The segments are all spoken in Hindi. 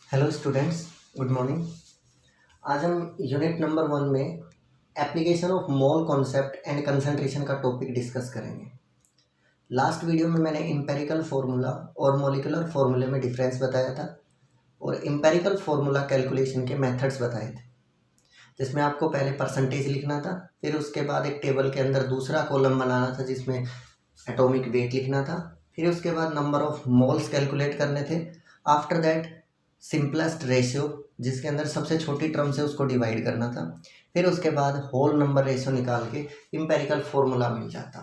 Hello students, good morning. आज हम यूनिट नंबर 1 में application of mole concept and concentration का टॉपिक डिस्कस करेंगे। लास्ट वीडियो में मैंने एम्पेरिकल फार्मूला और मॉलिक्यूलर फार्मूले में डिफरेंस बताया था और एम्पेरिकल फार्मूला कैलकुलेशन के मेथड्स बताए थे, जिसमें आपको पहले परसेंटेज लिखना था, फिर उसके बाद एक टेबल के अंदर दूसरा कॉलम बनाना था जिसमें एटॉमिक वेट लिखना था, फिर उसके बाद नंबर ऑफ मोल्स कैलकुलेट करने थे। आफ्टर दैट सिंपलेस्ट रेशियो, जिसके अंदर सबसे छोटी टर्म से उसको डिवाइड करना था, फिर उसके बाद होल नंबर रेशियो निकाल के इम्पेरिकल फॉर्मूला मिल जाता।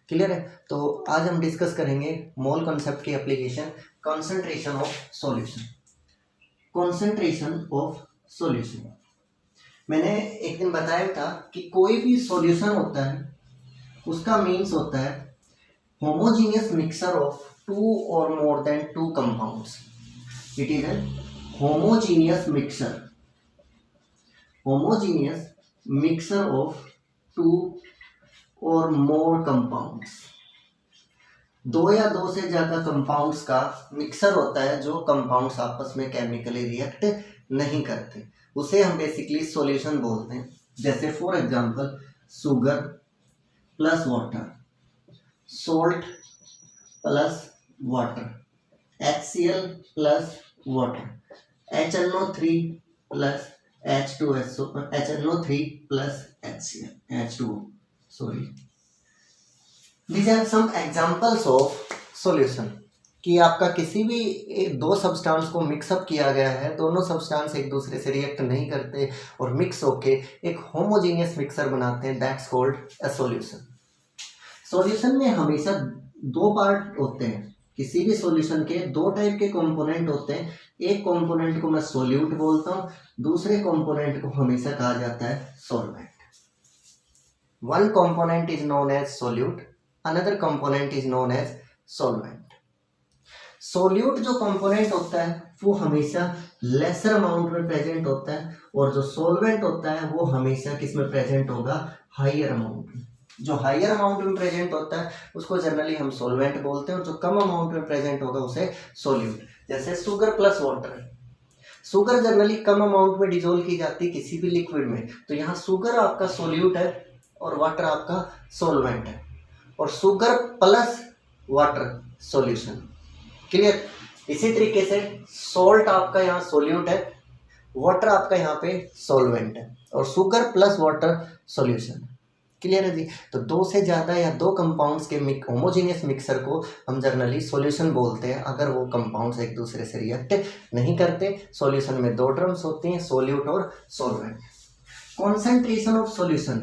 क्लियर है? तो आज हम डिस्कस करेंगे मोल कॉन्सेप्ट की application, concentration of solution. Concentration of solution मैंने एक दिन बताया था कि कोई भी सॉल्यूशन होता है उसका मीन्स होता है होमोजीनियस मिक्सचर ऑफ टू और more than two compounds. It is a homogeneous mixture of two or more compounds। दो या दो से ज़्यादा कंपाउंड्स का मिक्सर होता है जो कंपाउंड्स आपस में केमिकली रिएक्ट नहीं करते, उसे हम बेसिकली सॉल्यूशन बोलते हैं। जैसे for example sugar plus water, salt plus water, HCl plus water, HNO3 plus H2SO, HNO3 plus HCl, H2O, sorry। These are some examples of solution कि आपका किसी भी दो सब्सटेंस को मिक्सअप किया गया है, दोनों सब्सटेंस एक दूसरे से रिएक्ट नहीं करते और मिक्स होके एक होमोजीनियस मिक्सर बनाते हैं, that's called a solution. Solution में हमेशा दो पार्ट होते हैं। किसी भी सॉल्यूशन के दो टाइप के कंपोनेंट होते हैं। एक कंपोनेंट को मैं सोल्यूट बोलता हूँ, दूसरे कंपोनेंट को हमेशा कहा जाता है solvent. One component is known as solute, another component is known as solvent. Solute जो कंपोनेंट होता है वो हमेशा लेसर अमाउंट में प्रेजेंट होता है और जो सॉल्वेंट होता है वो हमेशा किस में प्रेजेंट होगा? हायर अमाउंट में। जो हायर अमाउंट में प्रेजेंट होता है उसको जनरली हम सॉल्वेंट बोलते हैं और जो कम अमाउंट में प्रेजेंट होगा उसे सोल्यूट। जैसे sugar plus water, sugar generally कम अमाउंट में डिजोल्व की जाती है किसी भी लिक्विड में, तो यहाँ शुगर आपका सोल्यूट है और वाटर आपका सॉल्वेंट है, और sugar plus water solution. Clear? इसी तरीके से सॉल्ट आपका यहाँ सोल्यूट है, वाटर आपका यहाँ पे सॉल्वेंट है, और sugar plus water solution. Clear है जी? तो दो से ज़्यादा या दो कंपाउंड्स के होमोजीनियस मिक्सर को हम जनरली सॉल्यूशन बोलते हैं अगर वो कंपाउंड्स एक दूसरे से रिएक्ट नहीं करते। सॉल्यूशन में दो टर्म्स होती हैं, सोल्यूट और solvent. Concentration of solution,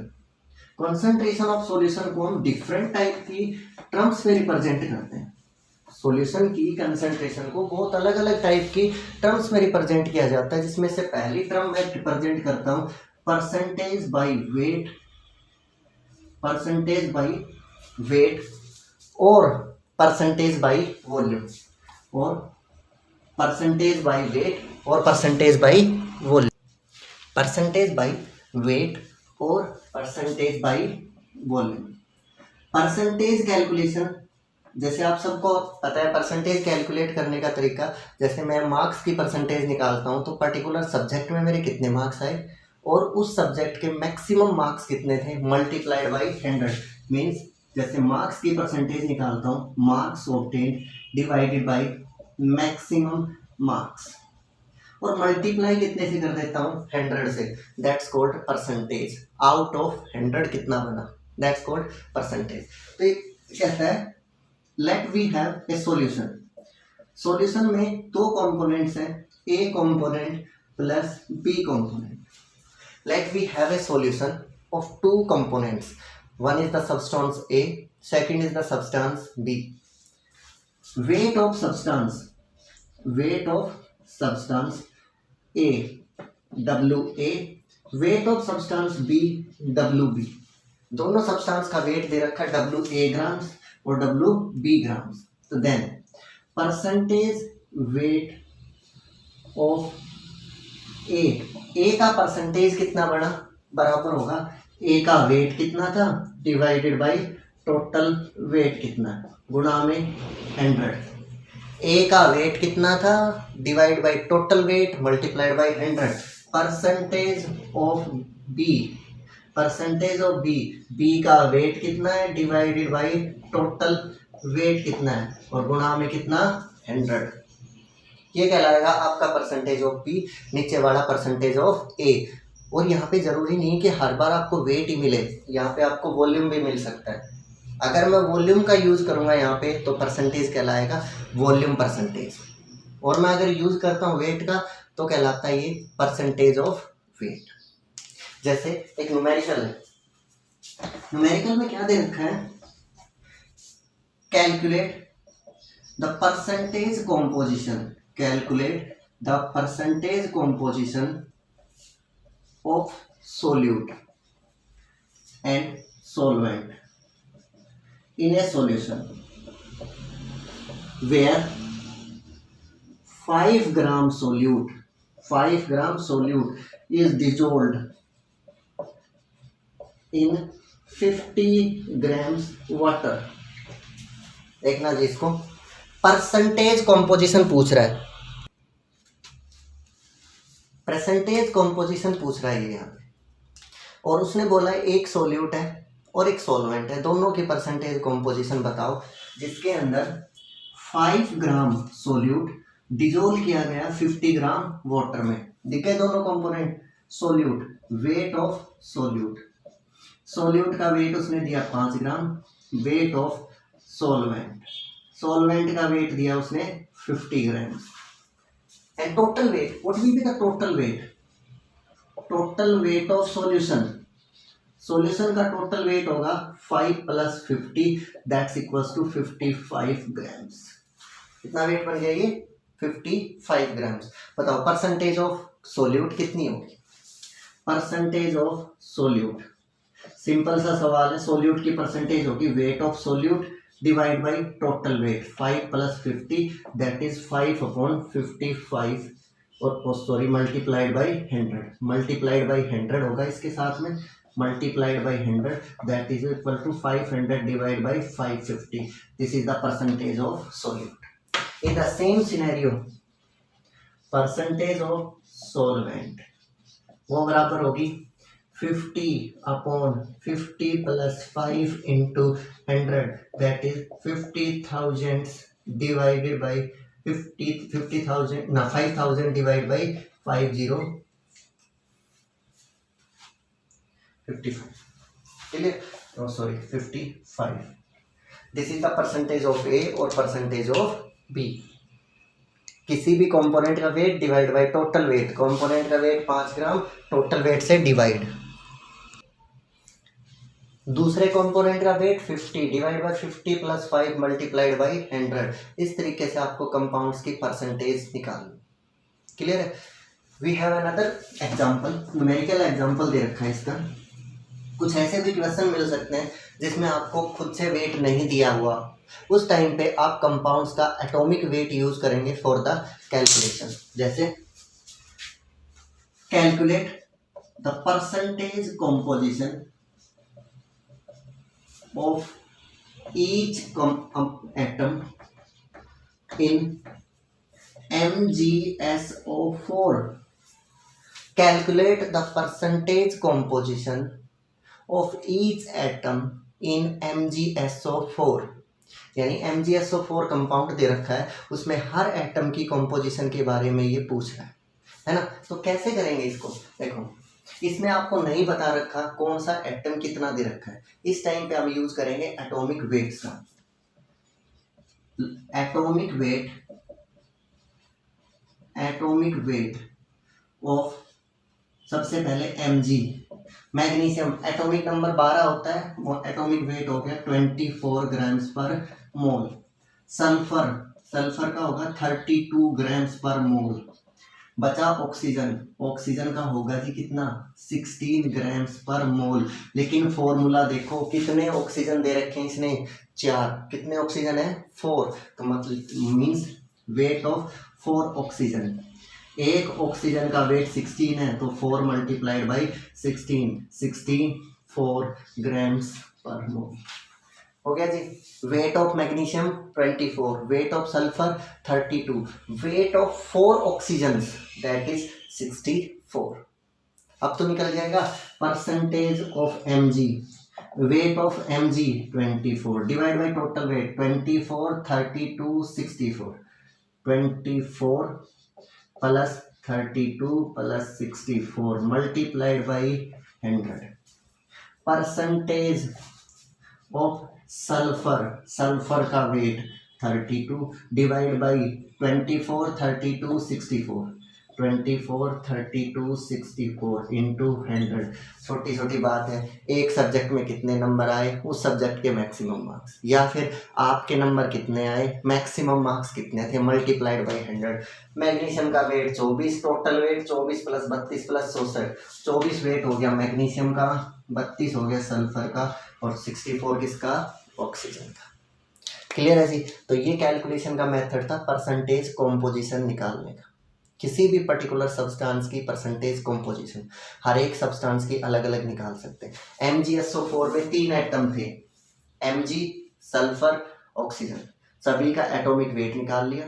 concentration of solution को हम डिफरेंट टाइप की टर्म्स में रिप्रेजेंट करते हैं। सॉल्यूशन की कंसेंट्रेशन को बहुत अलग अलग टाइप की टर्म्स में रिप्रेजेंट किया जाता है, जिसमें से पहली टर्म मैं रिप्रेजेंट करता हूँ percentage by weight, percentage by weight और परसेंटेज बाई वॉल्यूम, और परसेंटेज बाई वेट और percentage by volume, percentage by weight और percentage by volume. Percentage calculation, जैसे आप सबको पता है परसेंटेज कैलकुलेट करने का तरीका, जैसे मैं मार्क्स की परसेंटेज निकालता हूँ तो पर्टिकुलर सब्जेक्ट में मेरे कितने मार्क्स आए और उस सब्जेक्ट के मैक्सिमम मार्क्स कितने थे मल्टीप्लाइड बाई 100। मीन्स जैसे मार्क्स की परसेंटेज निकालता हूँ, marks obtained divided by maximum marks, और मल्टीप्लाई कितने से कर देता हूँ? 100 से, that's called percentage. Out of 100 कितना बना? That's called percentage. तो ये कहता है let we have a solution. Solution में दो कंपोनेंट्स हैं, A component plus B component. Let we have a solution of two components. One is the substance A, second is the substance B. Weight of substance A, WA, weight of substance B, WB. दोनों सब्सटेंस का वेट दे रखा है WA ग्राम्स और WB ग्राम्स। तो देन परसेंटेज वेट ऑफ ए का परसेंटेज कितना बड़ा? बराबर होगा ए का वेट कितना था डिवाइडेड बाई टोटल वेट कितना गुणा में 100। ए का वेट कितना था, divide by total weight multiplied by 100, percentage of B, percentage of B, B का वेट कितना है डिवाइडेड बाई टोटल वेट कितना है और गुणा में कितना 100, ये कहलाएगा आपका परसेंटेज ऑफ बी, नीचे वाला परसेंटेज ऑफ ए। और यहाँ पे जरूरी नहीं कि हर बार आपको वेट ही मिले, यहाँ पे आपको वॉल्यूम भी मिल सकता है। अगर मैं वॉल्यूम का यूज़ करूँगा यहाँ पे तो परसेंटेज कहलाएगा वॉल्यूम परसेंटेज, और मैं अगर यूज़ करता हूँ वेट का तो कहलाता है ये परसेंटेज ऑफ वेट। जैसे एक न्यूमेरिकल है, न्यूमेरिकल में क्या दे रखा है, calculate the percentage composition, calculate the percentage composition of solute and solvent in a solution where 5 gram solute is dissolved in 50 grams water। देखना जी, इसको परसेंटेज कॉम्पोजिशन पूछ रहा है, परसेंटेज कॉम्पोजिशन पूछ रहा है ये यहाँ पे, और उसने बोला है एक सोल्यूट है और एक सॉल्वेंट है, दोनों की परसेंटेज कॉम्पोजिशन बताओ जिसके अंदर 5 ग्राम सोल्यूट डिजोल्व किया गया 50 ग्राम वाटर में। दिखे दोनों component, solute, wait of solute, solute का वेट उसने दिया 5 ग्राम, वेट ऑफ सॉल्वेंट, सॉल्वेंट का वेट दिया उसने 50 ग्राम, and total weight, what will be the total weight, total weight of solution, solution का total weight होगा 5 plus 50 that's equals to 55 grams। कितना वेट बन गया ये 55 grams। बताओ परसेंटेज ऑफ सोल्यूट कितनी होगी, परसेंटेज ऑफ सोल्यूट, सिंपल सा सवाल है, सोल्यूट की परसेंटेज होगी weight of solute divide by total weight, 5 plus 50 that is 5 upon 55 और sorry multiplied by 100, multiplied by 100 होगा इसके साथ में, multiplied by 100 that is equal to 500 divide by 550, this is the percentage of solute. In the same scenario percentage of solvent वो बराबर होगी 50 upon 50 plus 5 into 100 that is 50,000 divided by 50,000 ना 5,000 divided by 55 clear, oh sorry 55, this is the percentage of A और percentage of B। किसी भी कंपोनेंट का weight divide by total weight, component का वेट 5 ग्राम, टोटल वेट से डिवाइड, दूसरे कंपोनेंट का weight 50 divide by 50 plus 5 multiplied by 100, इस तरीके से आपको कंपाउंड्स की परसेंटेज निकालनी। क्लियर है। We have another example, numerical example दे रखा है इसका। कुछ ऐसे भी क्वेश्चन मिल सकते हैं जिसमें आपको खुद से वेट नहीं दिया हुआ, उस टाइम पे आप कंपाउंड्स का एटॉमिक वेट यूज करेंगे फॉर द कैलकुलेशन। जैसे calculate the percentage composition of each atom in MgSO4, calculate the percentage composition of each atom in MgSO4, यानी MgSO4 कंपाउंड दे रखा है, उसमें हर एटम की कंपोजिशन के बारे में ये पूछ रहा है ना। तो कैसे करेंगे इसको, देखो इसमें आपको नहीं बता रखा कौन सा एटम कितना दे रखा है, इस टाइम पे हम यूज करेंगे एटॉमिक वेट्स का। एटॉमिक वेट ऑफ सबसे पहले Mg, मैग्नीशियम एटॉमिक नंबर 12 होता है, एटॉमिक वेट हो गया 24 ग्राम्स पर मोल। सल्फर का होगा 32 ग्राम्स पर मोल। बचा ऑक्सीजन का होगा जी कितना 16 ग्राम्स पर मोल। लेकिन फॉर्मूला देखो कितने ऑक्सीजन दे रखे हैं इसने, 4, कितने ऑक्सीजन है 4, तो मतलब मीन्स वेट ऑफ 4 ऑक्सीजन। एक ऑक्सीजन का वेट 16 है तो 4 मल्टीप्लाइड बाई 16 4 ग्राम्स पर मोल। हो गया जी। Weight of magnesium 24, weight of sulphur 32, weight of 4 oxygens that is 64। अब तो निकल जाएगा percentage of mg, weight of mg 24 divide by total weight 24 32 64, 24 plus 32 plus 64 multiplied by 100। Percentage of sulphur का वेट 32 डिवाइड बाई 24 32 64, 24 32 64 इंटू 100। छोटी छोटी बात है, एक सब्जेक्ट में कितने नंबर आए उस सब्जेक्ट के मैक्सिमम मार्क्स, या फिर आपके नंबर कितने आए मैक्सिमम मार्क्स कितने थे मल्टीप्लाइड बाई 100। मैग्नीशियम का weight 24, total weight 24 plus 32 plus 64, 24 weight हो गया मैग्नीशियम का, 32 हो गया सल्फर का और 64 किसका, ऑक्सीजन का। क्लियर है जी। तो ये कैलकुलेशन का मेथड था परसेंटेज कॉम्पोजिशन निकालने का, किसी भी पर्टिकुलर सब्सटेंस की परसेंटेज कॉम्पोजिशन, हर एक सब्सटेंस की अलग अलग निकाल सकते हैं। MgSO4 में 3 एटम थे, Mg, सल्फर, ऑक्सीजन, सभी का एटॉमिक वेट निकाल लिया,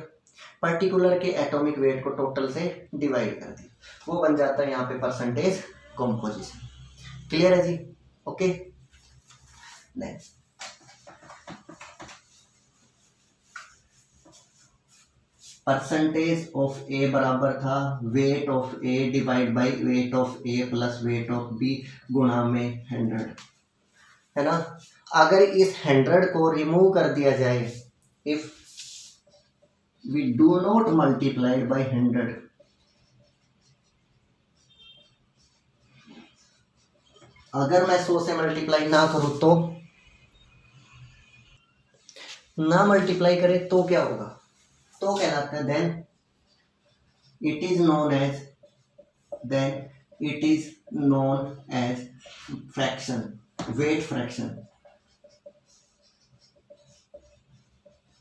पर्टिकुलर के एटॉमिक वेट को टोटल से डिवाइड कर दिया, वो बन जाता है यहाँ पे परसेंटेज कॉम्पोजिशन। क्लियर है जी, okay. Next percentage of A बराबर था weight of A divide by weight of A plus weight of B गुणा में 100, है ना। अगर इस 100 को रिमूव कर दिया जाए, if we do not multiplied by 100, अगर मैं 100 से मल्टीप्लाई ना करूं तो, ना मल्टीप्लाई करे तो क्या होगा, तो कहलाता है then it is known as fraction, weight fraction.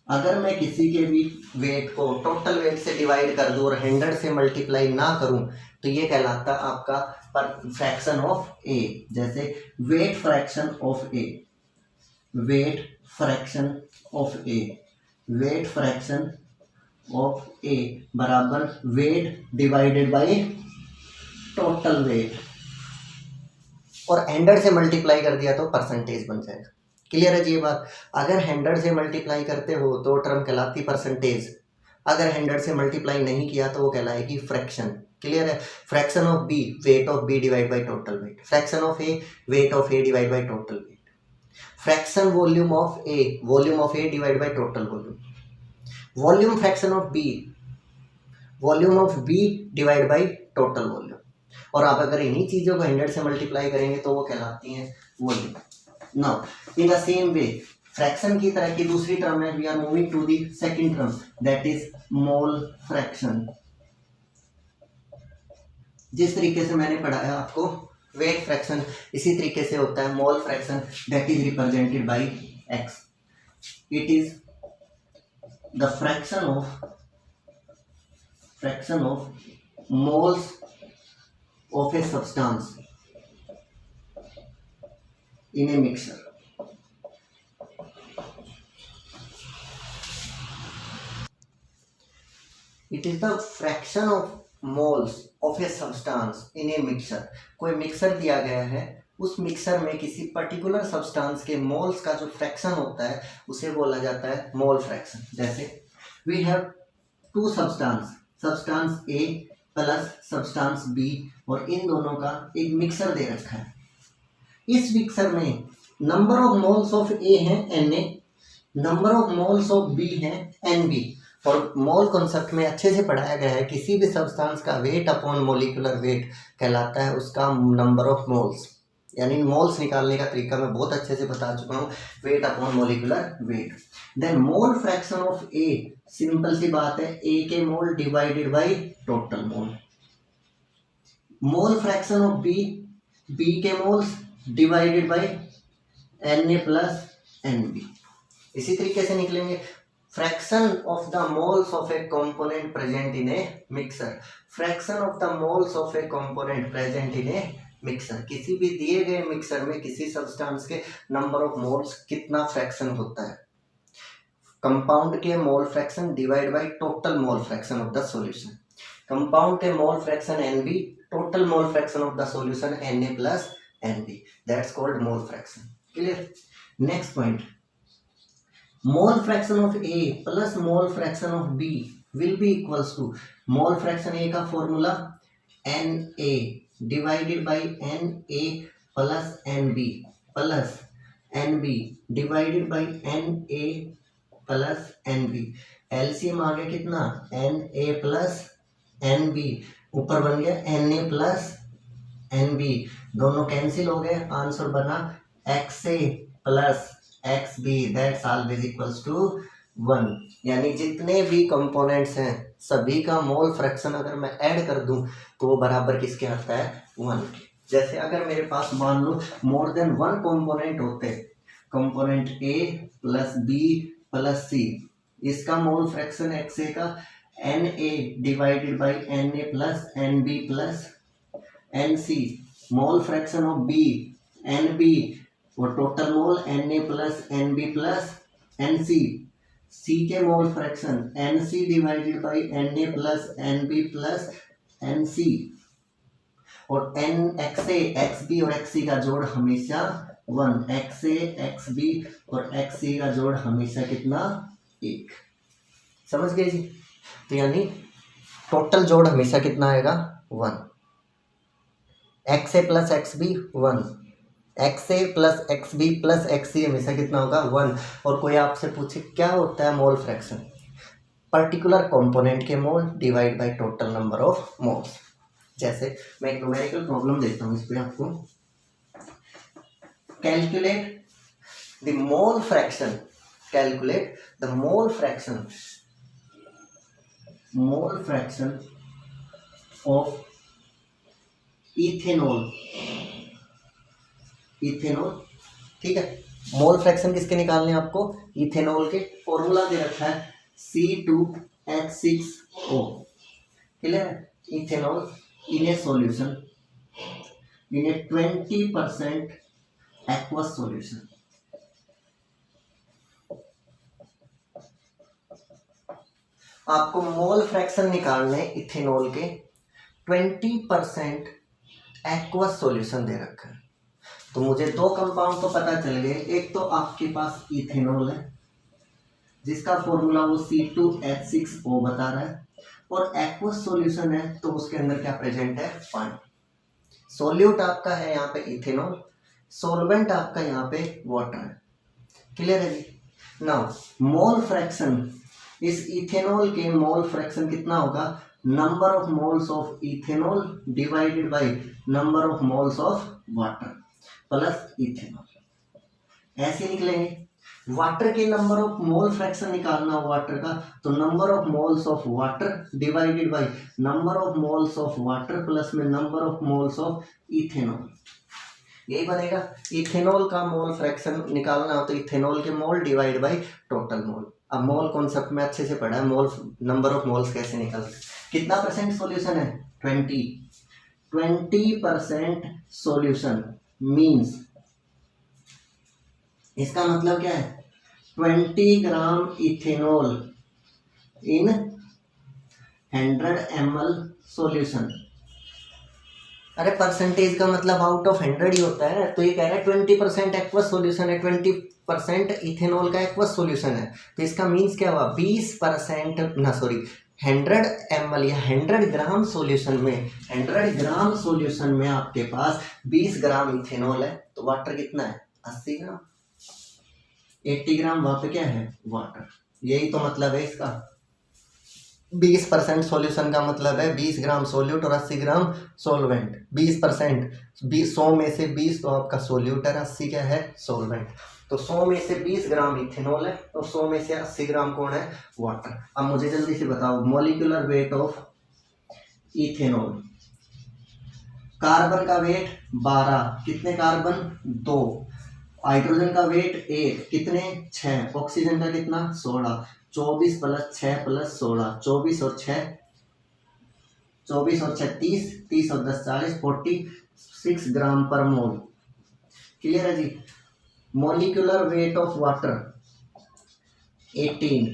अगर मैं किसी के भी वेट को टोटल वेट से डिवाइड कर दूं और 100 से मल्टीप्लाई ना करूं तो ये कहलाता है आपका फ्रैक्शन ऑफ ए। जैसे weight fraction of A, weight fraction of A, weight fraction of A बराबर weight divided by total weight, और 100 से मल्टीप्लाई कर दिया तो परसेंटेज बन जाएगा। क्लियर है जी ये बात। अगर 100 से मल्टीप्लाई करते हो तो टर्म कहलाती परसेंटेज, अगर 100 से मल्टीप्लाई नहीं किया तो वो कहलाएगी फ्रैक्शन। क्लियर है। Fraction of B, weight of B divide by total weight, fraction of A, weight of A divide by total weight, fraction volume of A, volume of A divide by total volume, volume fraction of B, volume of B divide by total volume. और आप अगर इन्हीं चीज़ों को 100 से मल्टीप्लाई करेंगे तो वो कहलाती हैं volume. Now in the same way fraction की तरह की दूसरी टर्म है, we are moving to the second term that is mole fraction. जिस तरीके से मैंने पढ़ाया आपको वेट फ्रैक्शन, इसी तरीके से होता है mole fraction that is represented by x. It is the fraction of moles of a substance in a mixture. It is the fraction of moles of a substance in a mixture. कोई मिक्सर दिया गया है, उस मिक्सर में किसी पर्टिकुलर सब्सटेंस के मोल्स का जो फ्रैक्शन होता है उसे बोला जाता है मोल फ्रैक्शन। जैसे we have two substance A plus substance B, और इन दोनों का एक मिक्सर दे रखा है। इस मिक्सर में number of moles of A है Na, number of moles of B है Nb। और मोल कॉन्सेप्ट में अच्छे से पढ़ाया गया है, किसी भी सब्सटेंस का वेट अपॉन मोलिकुलर वेट कहलाता है उसका नंबर ऑफ मोल्स, यानी मोल्स निकालने का तरीका मैं बहुत अच्छे से बता चुका हूँ, weight upon molecular weight. Then mole fraction of A, simple सी बात है, ए के mole divided by total mole. Mole fraction of B, B के moles divided by Na plus Nb। इसी तरीके से निकलेंगे fraction of the moles of a component present in a mixture, fraction of the moles of a component present in a mixture, किसी भी दिए गए मिक्सर में किसी सब्सटेंस के नंबर ऑफ मोल्स कितना फ्रैक्शन होता है, कंपाउंड के mole fraction divide by total mole fraction of the solution. Compound के mole fraction Nb, total mole fraction of the solution Na plus Nb, that's called mole fraction. Clear. Next point, mole fraction of A plus mole fraction of B will be equals to, mole fraction A का formula Na divided by Na plus Nb plus Nb divided by Na plus Nb। LCM आ गया कितना, Na प्लस Nb, ऊपर बन गया Na प्लस Nb, दोनों कैंसिल हो गए, आंसर बना XA plus XB, that's always equals to 1। यानी जितने भी कंपोनेंट्स हैं सभी का मोल फ्रैक्शन अगर मैं ऐड कर दूं तो वो बराबर किसके आता है, 1 के। जैसे अगर मेरे पास मान लो मोर देन 1 कंपोनेंट होते, component A plus B plus C, इसका मोल फ्रैक्शन XA का Na divided by Na plus Nb plus Nc, mole fraction of B Nb, और total mole Na plus Nb plus Nc, C के mole fraction Nc divided by Na plus Nb plus Nc, और XA XB और XC का जोड़ हमेशा 1, XA XB और XC का जोड़ हमेशा कितना, 1। समझ गए जी। तो यानी टोटल जोड़ हमेशा कितना आएगा, 1। XA plus XB 1, XA plus XB plus XC हमेशा कितना होगा, 1। और कोई आपसे पूछे क्या होता है मोल फ्रैक्शन, पर्टिकुलर कंपोनेंट के मोल divide by total number of moles. जैसे मैं एक न्यूमेरिकल प्रॉब्लम देता हूँ इस पे आपको, calculate the mole fraction, calculate the mole fraction of ethanol, ethanol, ठीक है। मोल फ्रैक्शन किसके निकालने हैं आपको, इथेनॉल के। फॉर्मूला दे रखा है C2H6O, क्लियर है। Ethanol in a solution, in a 20% aqueous solution, आपको मोल फ्रैक्शन निकालने इथेनॉल के 20% एक्वस सॉल्यूशन दे रखा है। तो मुझे दो कंपाउंड तो पता चल गए, एक तो आपके पास इथेनॉल है जिसका फॉर्मूला वो C2H6O बता रहा है, और एक्वस सॉल्यूशन है तो उसके अंदर क्या प्रेजेंट है, पानी। सॉल्यूट आपका है यहाँ पे इथेनॉल, सॉल्वेंट आपका यहाँ पे वाटर है। क्लियर है जी। नाउ मोल फ्रैक्शन, इस इथेनॉल के मोल फ्रैक्शन कितना होगा, number of moles of ethanol divided by number of moles of water plus ethanol, ऐसे निकलेंगे। वाटर के नंबर ऑफ मोल फ्रैक्शन निकालना हो वाटर का, तो number of moles of water divided by number of moles of water plus में number of moles of ethanol, यही बनेगा। इथेनॉल का मोल फ्रैक्शन निकालना हो तो इथेनॉल के मोल डिवाइड बाय टोटल मोल। अब मोल कॉन्सेप्ट में अच्छे से पढ़ा है, मोल नंबर ऑफ मोल्स कैसे निकलते, कितना परसेंट सॉल्यूशन है, 20% सॉल्यूशन मीन्स, इसका मतलब क्या है, 20 ग्राम इथेनॉल इन 100 ml सॉल्यूशन। अरे परसेंटेज का मतलब आउट ऑफ 100 ही होता है, तो ये कह रहा है 20% एक्वस सॉल्यूशन है, 20% इथेनॉल का एक्वस सॉल्यूशन है, तो इसका मीन्स क्या हुआ, 20% ना सॉरी 100 ml या 100 ग्राम सॉल्यूशन में, 100 ग्राम सॉल्यूशन में आपके पास 20 ग्राम इथेनॉल है, तो वाटर कितना है, 80 ग्राम। 80 ग्राम वहाँ पे क्या है, वाटर। यही तो मतलब है इसका। 20% सॉल्यूशन का मतलब है 20 ग्राम सोल्यूट और 80 ग्राम सोलवेंट। 20%, 100 में से 20 तो आपका सोल्यूट है, 80 क्या है, सोलवेंट। तो 100 में से 20 ग्राम इथेनॉल है और 100 में से 80 ग्राम कौन है, वाटर। अब मुझे जल्दी से बताओ molecular weight of ethanol. Carbon का वेट 12, कितने कार्बन, 2। हाइड्रोजन का वेट 1, कितने, 6। ऑक्सीजन का कितना, 16। 24 प्लस 6 प्लस 16, 24 और 6 30, 30 और 10 40, 6 ग्राम पर मोल। क्लियर है जी। Molecular weight of water 18।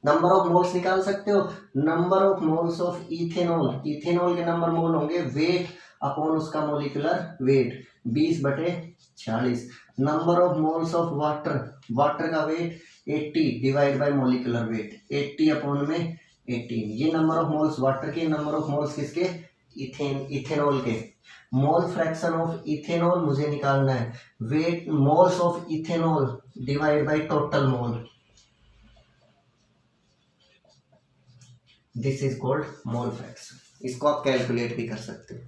Number of moles निकाल सकते हो, number of moles of ethanol, ethanol के नंबर मोल होंगे वेट अपॉन उसका molecular weight 20/46। Number of moles of water, water का weight 80 divide by molecular weight 80 upon में 18। ये नंबर ऑफ मोल्स वाटर के, नंबर ऑफ मोल्स किसके, इथेनॉल के। मोल फ्रैक्शन ऑफ इथेनॉल मुझे निकालना है, weight moles of ethanol divide by total mole, this is called mole fraction. इसको आप कैलकुलेट भी कर सकते हो।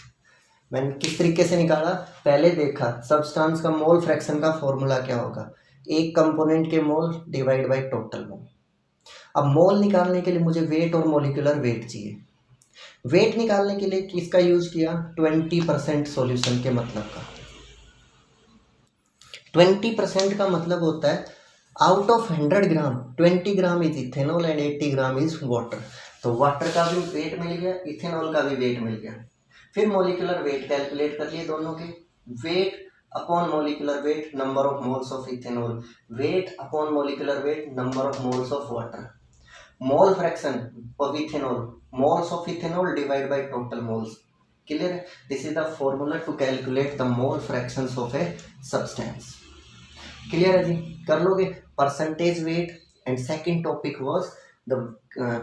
मैंने किस तरीके से निकाला, पहले देखा सब्सटेंस का मोल फ्रैक्शन का फॉर्मूला क्या होगा, एक कंपोनेंट के मोल डिवाइड बाय टोटल मोल। अब मोल निकालने के लिए मुझे वेट और मॉलिक्यूलर वेट चाहिए। वेट निकालने के लिए किसका यूज किया, 20% सॉल्यूशन के मतलब का। 20% का मतलब होता है out of 100 gram 20 gram is ethanol and 80 gram is water. तो वाटर का भी वेट मिल गया, इथेनॉल का भी वेट मिल गया। फिर मॉलिक्यूलर वेट कैलकुलेट कर लिए दोनों के, weight upon molecular weight number of moles of ethanol, weight upon molecular weight number of moles of water. Mole fraction of ethanol, moles of ethanol divide by total moles. Clear है, this is the formula to calculate the mole fractions of a substance. Clear है जी, कर लोगे। Percentage weight and second topic was the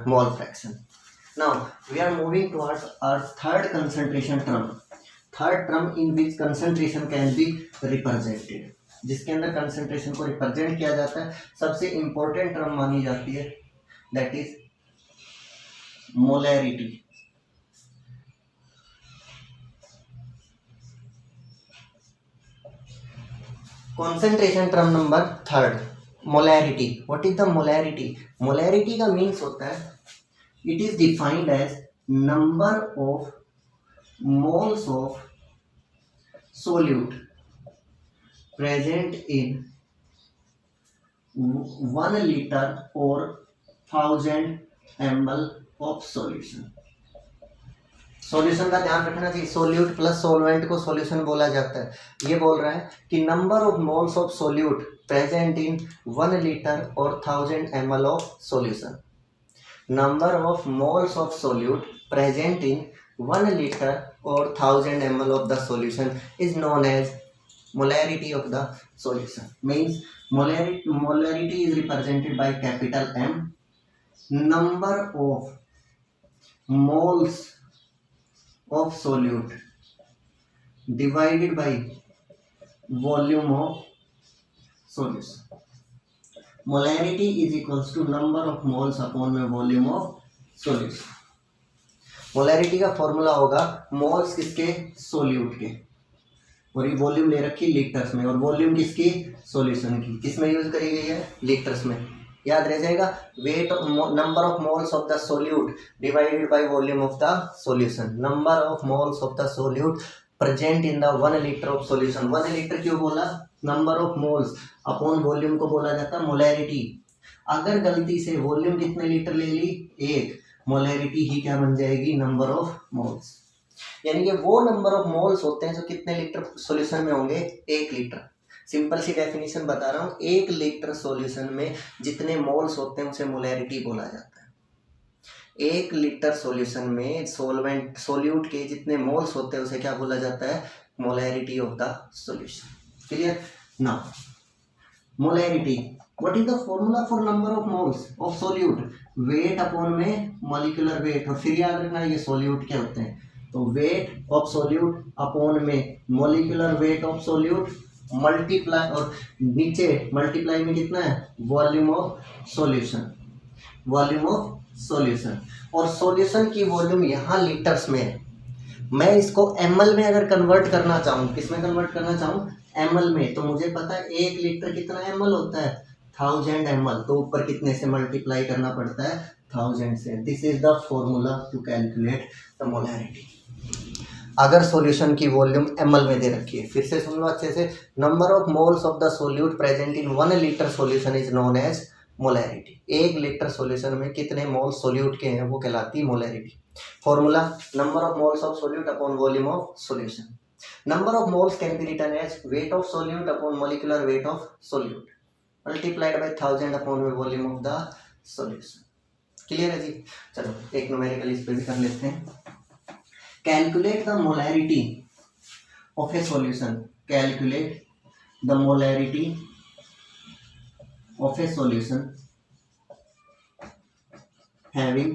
mole fraction. Now we are moving towards our third concentration term, third term in which concentration can be represented, जिसके अंदर कंसंट्रेशन को रिप्रेजेंट किया जाता है। सबसे इंपॉर्टेंट टर्म मानी जाती है, that is molarity. Concentration term number third, molarity. What is the molarity? Molarity का मीन्स होता है, it is defined as number of moles of solute present in 1 liter और 1000 ml ऑफ सॉल्यूशन। सॉल्यूशन का ध्यान रखना चाहिए, सोल्यूट प्लस सोलवेंट को सॉल्यूशन बोला जाता है। ये बोल रहा है कि number of moles of solute present in 1 liter और 1000 ml of solution. Number of moles of solute present in 1 liter और 1000 ml of the solution is known as molarity of the solution. Means molarity is represented by capital M. Number of moles of solute divided by volume of solution. Molarity is equals to number of moles upon volume of solution. Molarity का फॉर्मूला होगा मोल्स किसके, सोल्यूट के, और ये वॉल्यूम ले रखी लीटर्स में, और वॉल्यूम किसकी, सॉल्यूशन की। किसमें यूज करी गई है, लीटर्स में। याद रह जाएगा, weight number of moles of the solute divided by volume of the solution. Number of moles of the solute present in the 1 liter of solution. 1 liter क्यों बोला, number of moles upon volume को बोला जाता है मोलैरिटी। अगर गलती से वॉल्यूम कितने लीटर ले ली, 1, मोलैरिटी ही क्या बन जाएगी, नंबर ऑफ मोल्स। यानी कि वो नंबर ऑफ मोल्स होते हैं जो कितने लीटर सॉल्यूशन में होंगे, 1 लीटर। सिंपल सी डेफिनेशन बता रहा हूँ, 1 लीटर सॉल्यूशन में जितने मोल्स होते हैं उसे मोलैरिटी बोला जाता है। 1 लीटर सॉल्यूशन में सोल्यूट के जितने मोल्स होते हैं उसे क्या बोला जाता है, molarity of the solution. Clear. Now molarity, what is the formula for number of moles of solute, weight upon में मॉलिक्यूलर वेट। और फिर याद रखना ये सोल्यूट क्या होते हैं, तो वेट ऑफ सोल्यूट अपॉन में molecular weight of solute multiply, और नीचे मल्टीप्लाई में कितना है, volume of solution, volume of solution. और सॉल्यूशन की वॉल्यूम यहाँ लीटर्स में है। मैं इसको ml में अगर कन्वर्ट करना चाहूँ, किसमें कन्वर्ट करना चाहूँ, ml में, तो मुझे पता है 1 लीटर कितना ml होता है, 1000 ml। तो ऊपर कितने से मल्टीप्लाई करना पड़ता है, 1000 से। This is the formula to calculate the molarity. अगर सॉल्यूशन की वॉल्यूम ml में दे रखी है, फिर से सुन लो अच्छे से, number of moles of the solute present in 1 liter solution is known as molarity. 1 litre solution में कितने मोल सोल्यूट के हैं वो कहलाती है molarity. Formula number of moles of solute upon volume of solution. Number of moles can be written as weight of solute upon molecular weight of solute multiplied by 1000 upon volume of the solution. Clear है जी। चलो एक न्यूमेरिकल इस पे भी कर लेते हैं। Calculate the molarity of A solution. Calculate the molarity of a solution having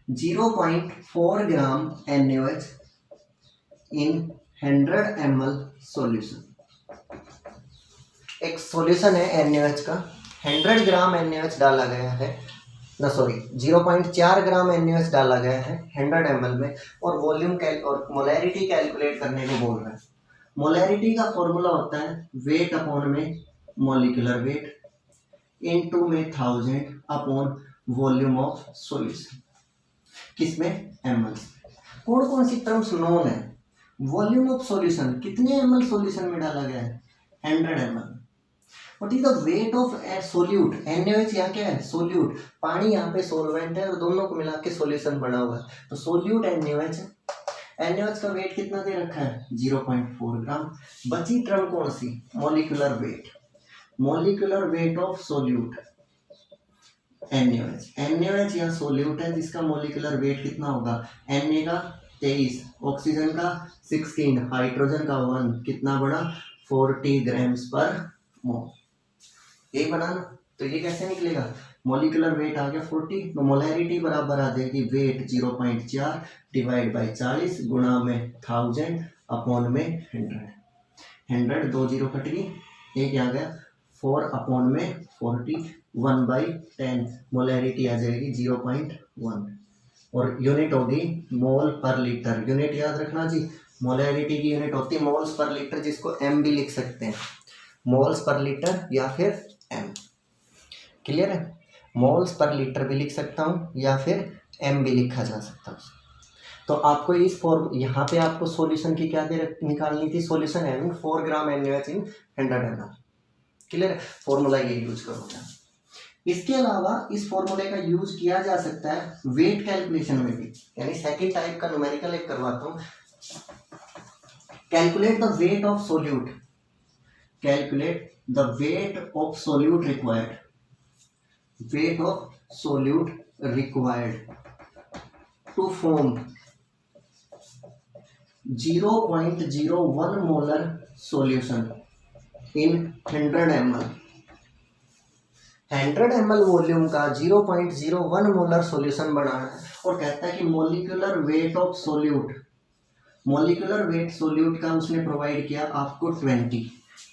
0.4 gram NaOH in 100 ml solution। एक सॉल्यूशन है NaOH का, 100 ग्राम NaOH डाला गया है, 0.4 ग्राम NaOH डाला गया है 100 ml में, और वॉल्यूम और मोलैरिटी कैलकुलेट करने को बोल रहा है। मोलैरिटी का फॉर्मूला होता है वेट अपॉन में मॉलिक्यूलर वेट इनटू में 1000 अपॉन वॉल्यूम ऑफ सॉल्यूशन। किसमें? ml। कौन कौन सी टर्म्स नोन है? वॉल्यूम ऑफ सॉल्यूशन कितने ml सॉल्यूशन में डाला गया है? 100 ml। What is the weight of A solute? NaOH यहाँ क्या है? सोल्यूट। पानी यहाँ पे सोलवेंट है और दोनों को मिला के सॉल्यूशन बना हुआ है, तो सोल्यूट NaOH है। NaOH का वेट कितना दे रखा है? 0.4 ग्राम। बची टर्म कौन सी? Molecular weight. Molecular weight of solute NaOH। NaOH यहाँ सोल्यूट है जिसका मॉलिक्यूलर वेट कितना होगा? Na का 23, ऑक्सीजन का 16, हाइड्रोजन का 1, कितना बड़ा? 40 ग्राम्स पर मोल। ये बनाना, तो ये कैसे निकलेगा? मॉलिक्यूलर वेट आ गया 40, तो मोलैरिटी बराबर आ जाएगी वेट 0.4 डिवाइड बाई 40 गुणा में 1000 अपॉन में 100। 2 0 कट गई, एक आ गया 4 अपॉन में 40, 1/10 मोलैरिटी आ जाएगी 0.1, और यूनिट होगी मोल पर लीटर। यूनिट याद रखना जी, मोलैरिटी की यूनिट होती है मोल्स पर लीटर, जिसको एम भी लिख सकते हैं, मोल्स पर लीटर या फिर एम। क्लियर है? मोल्स पर लीटर भी लिख सकता हूँ या फिर एम भी लिखा जा सकता है। तो आपको इस फॉर्म, यहाँ पे आपको सॉल्यूशन की क्या दे निकालनी थी? सॉल्यूशन है 4 ग्राम NaOH इन 100 ml। क्लियर है? फॉर्मूला ये यूज करोगे। इसके अलावा इस फॉर्मूले का यूज किया जा सकता है वेट कैलकुलेशन में भी, यानी सेकंड टाइप का न्यूमेरिकल एक करवाता हूँ। Calculate the weight of solute. Calculate the weight of solute required. Weight of solute required to form 0.01 molar solution in 100 ml। 100 ml volume का 0.01 मोलर सॉल्यूशन बनाना है, और कहता है कि molecular weight of solute, molecular weight solute का उसने प्रोवाइड किया आपको 20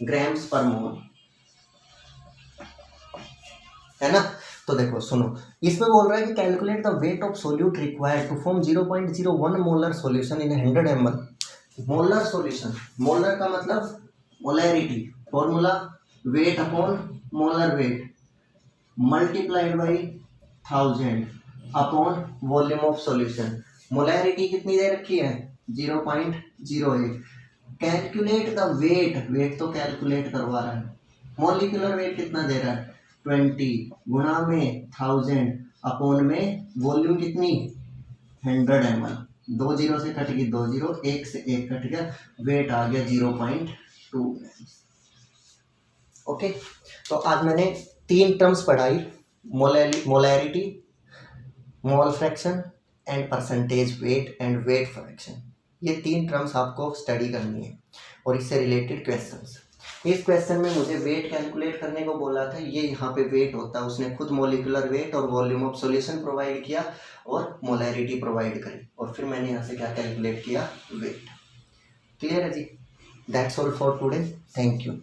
ग्राम्स पर मोल, है ना। तो देखो सुनो, इसमें बोल रहा है कि calculate the weight of solute required to form 0.01 molar solution in 100 ml। Molar solution, molar का मतलब molarity, formula weight upon molar weight multiplied by 1000 upon volume of solution. Molarity कितनी दे रखी है? 0.08। कैलकुलेट द वेट, वेट तो कैलकुलेट करवा रहा है, मॉलिक्यूलर वेट कितना दे रहा है? 20 गुणा में 1000 अपॉन में वॉल्यूम कितनी? 100 ml। 2 0 से कट गई 2 0, 1 से 1 कट गया, वेट आ गया 0.2 ग्राम्स। ओके, तो आज मैंने 3 टर्म्स पढ़ाई, molarity, mole fraction and percentage weight and weight fraction. ये 3 टर्म्स आपको स्टडी करनी है, और इससे रिलेटेड क्वेश्चंस। इस क्वेश्चन में मुझे वेट कैलकुलेट करने को बोला था, ये यहाँ पे वेट होता है, उसने खुद मॉलिक्यूलर वेट और वॉल्यूम ऑफ सॉल्यूशन प्रोवाइड किया और मोलैरिटी प्रोवाइड करी, और फिर मैंने यहाँ से क्या कैलकुलेट किया? वेट। क्लियर है जी? That's all for today, thank you.